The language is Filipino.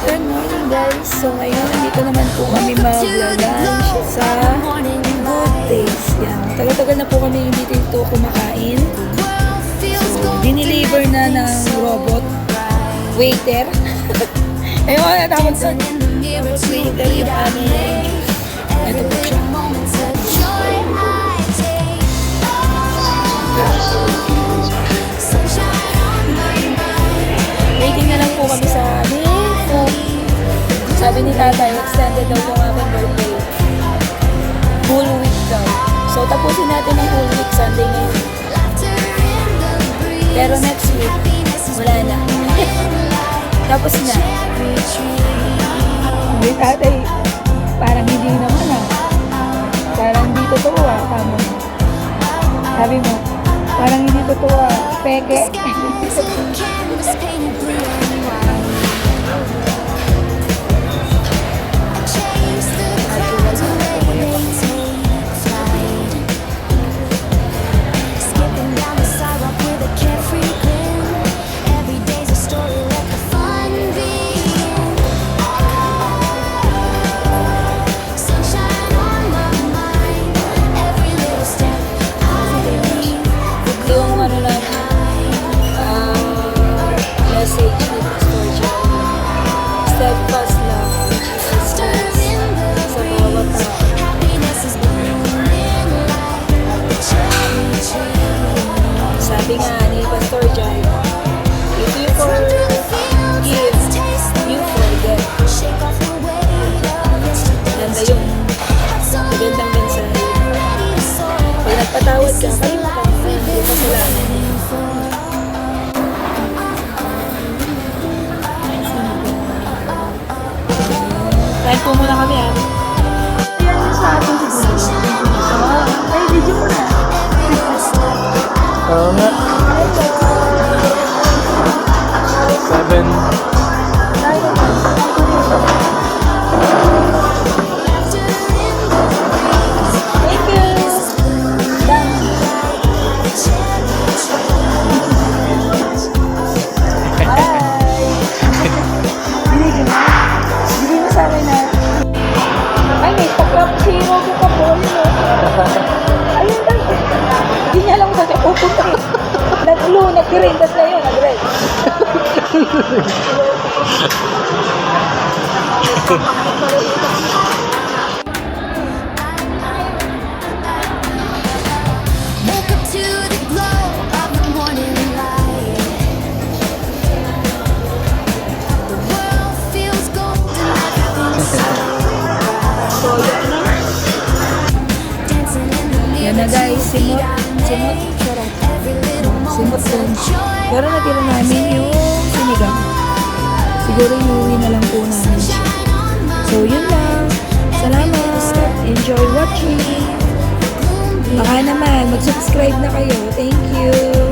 Good morning guys! So ngayon, dito naman po kami mag-lunch sa Good Taste. Yan. Tagal-tagal na po kami hindi dito kumakain. So, diniliver na ng robot. Waiter. Ayun, natapos sa waiter yung aming. Ito po siya. Waiting na lang po kami sa aming food. Sabi ni tatay, extended daw yung aming birthday. Full week daw. So, tapusin natin ang full week Sunday ngayon. Pero next week, wala na. Tapos na. May tatay, parang hindi naman ah. Parang hindi totoo ah. Tama mo. Sabi mo, parang hindi totoo ah. Peke. Sabi nga ni Pastor Jai, if you forgive, you forget. Ganda yun. Magandang mensahe. Pag nagpatawad ka, kalimutan mo. Hindi pa salamat. Kain po muna kami ah. Ayan sa atin siguro. Ay, video mo na. Oo nga. 7. Thank you. Hindi mo sa akin na. Ay, may pa-frappuccino ko pa po. Ayun lang. Hindi niya alam kung saan pupunta eh. Nag-blue, nag-green, tapos na yun, nag-red. Yan na guys, simot dun. Pero natira namin yung sinigang. Siguro iuwi na lang po namin siya. So yun lang. Salamat. Enjoy watching. Baka naman mag-subscribe na kayo. Thank you.